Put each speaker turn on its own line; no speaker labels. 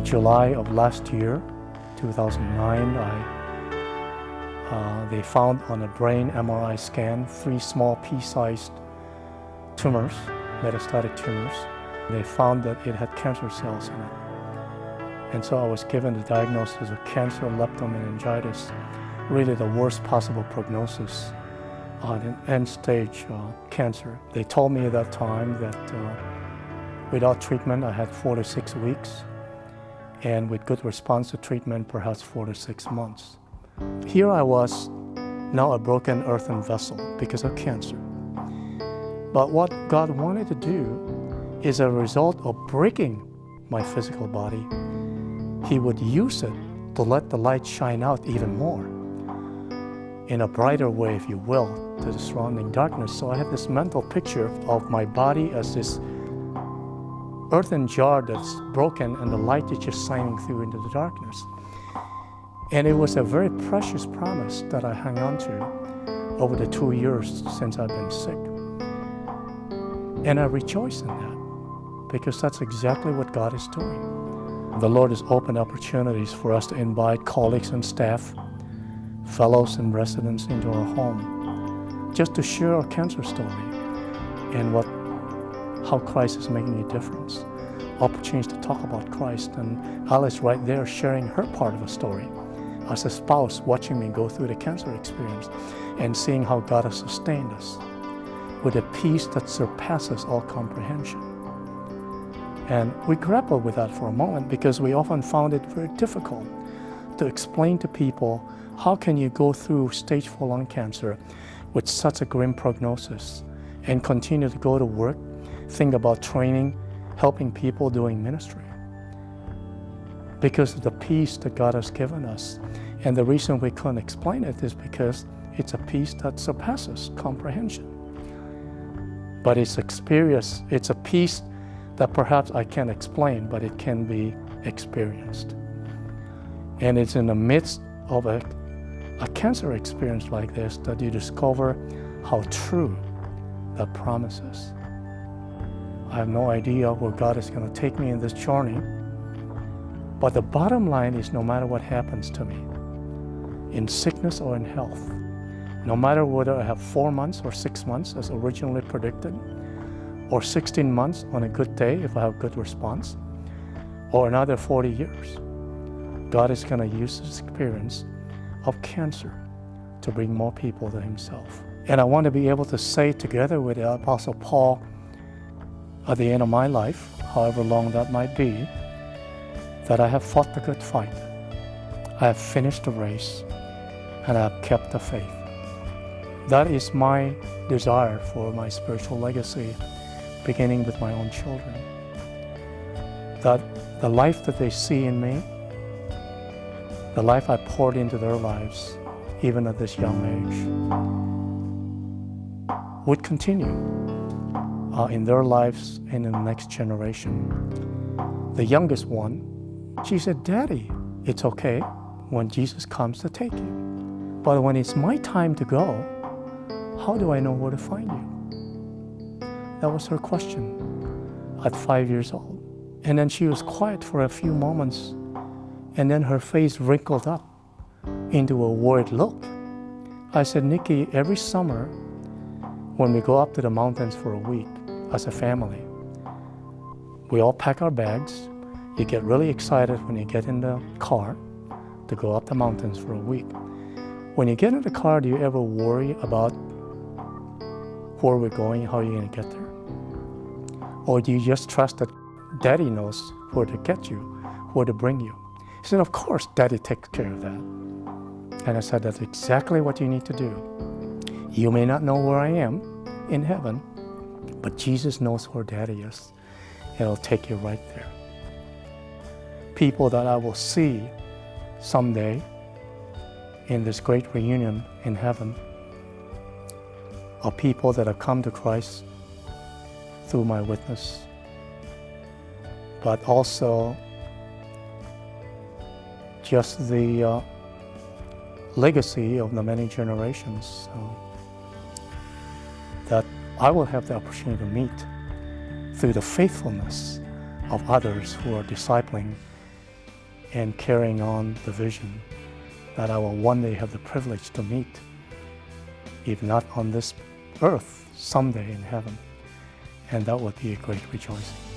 July of last year, 2009, they found on a brain MRI scan 3 small pea-sized tumors, metastatic tumors. They found that it had cancer cells in it. And so I was given the diagnosis of cancer, leptomeningitis, really the worst possible prognosis on an end-stage cancer. They told me at that time that without treatment I had 4 to 6 weeks, and with good response to treatment, perhaps 4 to 6 months. Here I was, now a broken earthen vessel because of cancer. But what God wanted to do is a result of breaking my physical body, He would use it to let the light shine out even more, in a brighter way, if you will, to the surrounding darkness. So I had this mental picture of my body as this earthen jar that's broken and the light is just shining through into the darkness. And it was a very precious promise that I hung on to over the 2 years since I've been sick. And I rejoice in that, because that's exactly what God is doing. The Lord has opened opportunities for us to invite colleagues and staff, fellows and residents into our home, just to share our cancer story and how Christ is making a difference. Opportunities to talk about Christ, and Alice right there sharing her part of the story as a spouse, watching me go through the cancer experience and seeing how God has sustained us with a peace that surpasses all comprehension. And we grappled with that for a moment, because we often found it very difficult to explain to people, how can you go through stage 4 lung cancer with such a grim prognosis and continue to go to work, think about training, helping people, doing ministry? Because of the peace that God has given us. And the reason we couldn't explain it is because it's a peace that surpasses comprehension. But it's experience, it's a peace that perhaps I can't explain, but it can be experienced. And it's in the midst of a cancer experience like this that you discover how true that promise is. I have no idea where God is going to take me in this journey, but the bottom line is, no matter what happens to me, in sickness or in health, no matter whether I have 4 months or 6 months as originally predicted, or 16 months on a good day if I have good response, or another 40 years, God is going to use this experience of cancer to bring more people to Himself. And I want to be able to say together with the Apostle Paul at the end of my life, however long that might be, that I have fought the good fight, I have finished the race, and I have kept the faith. That is my desire for my spiritual legacy, beginning with my own children. That the life that they see in me, the life I poured into their lives, even at this young age, would continue in their lives and in the next generation. The youngest one, she said, "Daddy, it's okay when Jesus comes to take you. But when it's my time to go, how do I know where to find you?" That was her question at 5 years old. And then she was quiet for a few moments, and then her face wrinkled up into a worried look. I said, "Nikki, every summer when we go up to the mountains for a week as a family, we all pack our bags. You get really excited when you get in the car to go up the mountains for a week. When you get in the car, do you ever worry about where we're going, how you're going to get there? Or do you just trust that Daddy knows where to get you, where to bring you?" He said, "Of course, Daddy takes care of that." And I said, "That's exactly what you need to do. You may not know where I am in heaven, but Jesus knows where Daddy is, and He'll take you right there." People that I will see someday in this great reunion in heaven are people that have come to Christ through my witness, but also just the legacy of the many generations that I will have the opportunity to meet through the faithfulness of others who are discipling and carrying on the vision that I will one day have the privilege to meet, if not on this earth, someday in heaven. And that would be a great rejoicing.